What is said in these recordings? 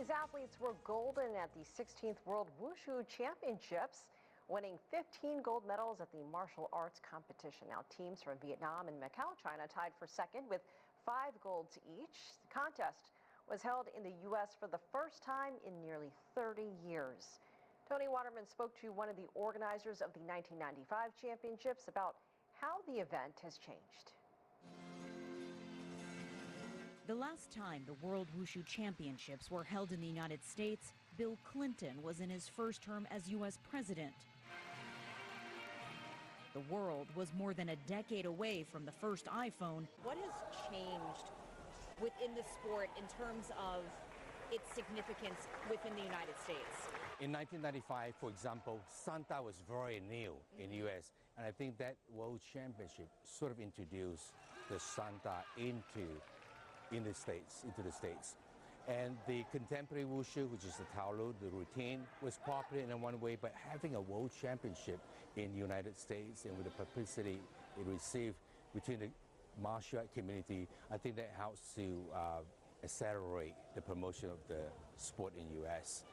Chinese athletes were golden at the 16th World Wushu Championships, winning 15 gold medals at the martial arts competition. Now, teams from Vietnam and Macau, China tied for second with 5 golds each. The contest was held in the U.S. for the first time in nearly 30 years. Tony Waterman spoke to one of the organizers of the 1995 championships about how the event has changed. The last time the World Wushu Championships were held in the United States, Bill Clinton was in his first term as U.S. president. The world was more than a decade away from the first iPhone. What has changed within the sport in terms of its significance within the United States? In 1995, for example, Santa was very new in the U.S., and I think that World Championship sort of introduced the Santa into the States. And the contemporary Wushu, which is the Taolu, the routine, was popular in one way, but having a World Championship in the United States and with the publicity it received between the martial art community, I think that helps to accelerate the promotion of the sport in the U.S.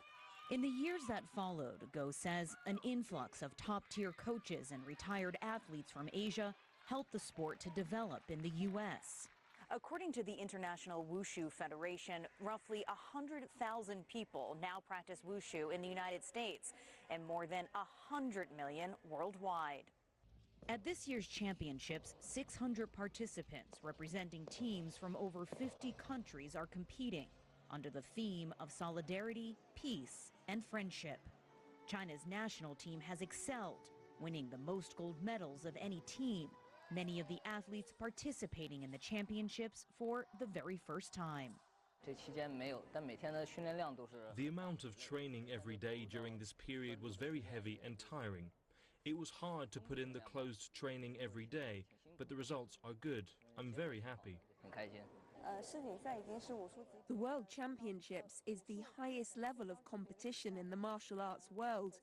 In the years that followed, Go says an influx of top-tier coaches and retired athletes from Asia helped the sport to develop in the U.S. According to the International Wushu Federation, roughly 100,000 people now practice Wushu in the United States and more than 100 million worldwide. At this year's championships, 600 participants representing teams from over 50 countries are competing under the theme of solidarity, peace, and friendship. China's national team has excelled, winning the most gold medals of any team. Many of the athletes participating in the championships for the very first time. The amount of training every day during this period was very heavy and tiring. It was hard to put in the closed training every day, but the results are good. I'm very happy. The World Championships is the highest level of competition in the martial arts world.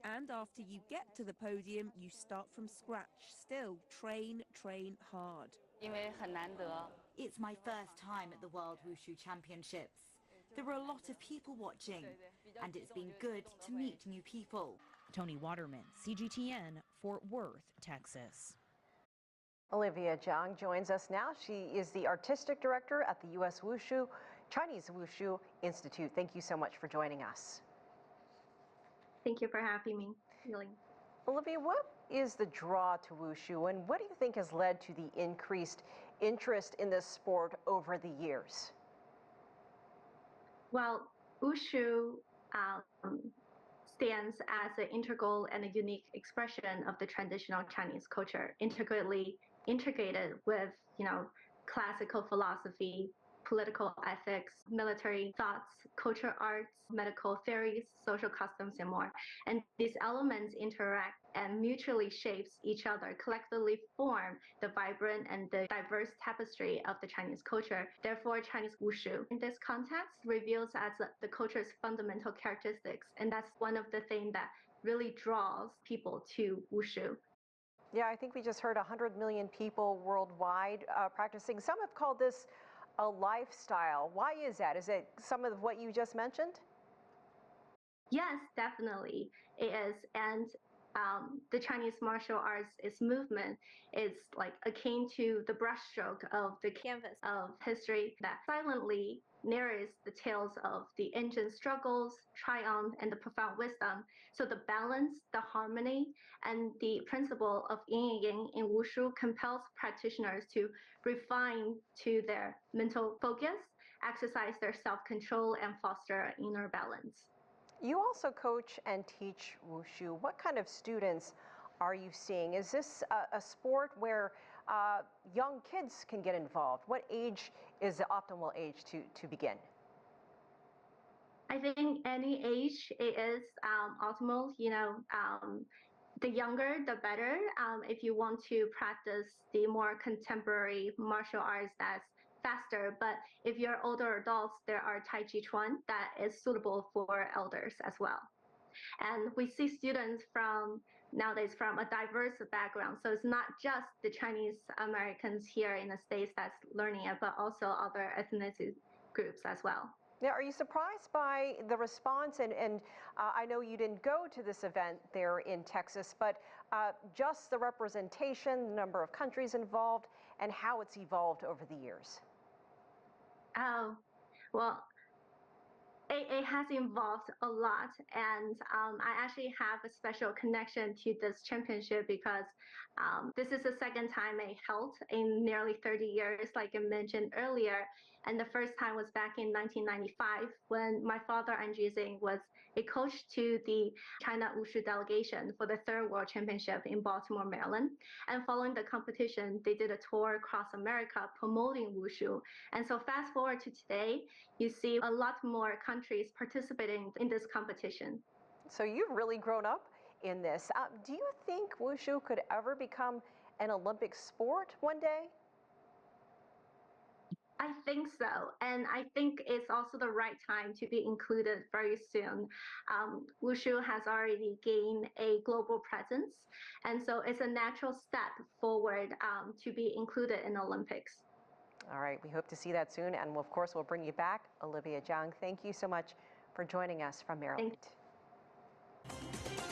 And after you get to the podium, you start from scratch. Still, train hard. It's my first time at the World Wushu Championships. There were a lot of people watching, and it's been good to meet new people. Tony Waterman, CGTN, Fort Worth, Texas. Olivia Zhang joins us now. She is the artistic director at the U.S. Chinese Wushu Institute. Thank you so much for joining us. Thank you for having me, Elaine. Olivia, what is the draw to Wushu, and what do you think has led to the increased interest in this sport over the years? Well, Wushu stands as an integral and a unique expression of the traditional Chinese culture, integrated with, classical philosophy, political ethics, military thoughts, cultural arts, medical theories, social customs, and more. And these elements interact and mutually shapes each other, collectively form the vibrant and the diverse tapestry of the Chinese culture. Therefore, Chinese Wushu in this context reveals as the culture's fundamental characteristics. And that's one of the things that really draws people to Wushu. Yeah, I think we just heard 100 million people worldwide practicing. Some have called this a lifestyle. Why is that? Is it some of what you just mentioned? Yes, definitely it is. And the Chinese martial arts movement is like akin to the brushstroke of the canvas of history that silently narrates the tales of the ancient struggles, triumph, and the profound wisdom. So the balance, the harmony, and the principle of yin and yang in Wushu compels practitioners to refine to their mental focus, exercise their self-control, and foster inner balance. You also coach and teach Wushu. What kind of students are you seeing? Is this a sport where young kids can get involved? What age is the optimal age to begin? I think any age is optimal. The younger, the better. If you want to practice the more contemporary martial arts, that's faster. But if you're older adults, there are Tai Chi Chuan that is suitable for elders as well. And we see students nowadays from a diverse background. So it's not just the Chinese Americans here in the States that's learning it, but also other ethnicity groups as well. Now, are you surprised by the response? And I know you didn't go to this event there in Texas, but just the representation, the number of countries involved, and how it's evolved over the years. Oh, well, it has evolved a lot, and I actually have a special connection to this championship because this is the second time I held in nearly 30 years, like I mentioned earlier. And the first time was back in 1995 when my father, Zhang, was a coach to the China Wushu delegation for the third World Championship in Baltimore, Maryland. And following the competition, they did a tour across America promoting Wushu. And so fast forward to today, you see a lot more countries participating in this competition. So you've really grown up in this. Do you think Wushu could ever become an Olympic sport one day? I think so. And I think it's also the right time to be included very soon. Wushu has already gained a global presence. And so it's a natural step forward to be included in Olympics. All right, we hope to see that soon. And of course, we'll bring you back. Olivia Zhang, thank you so much for joining us from Maryland. Thank you.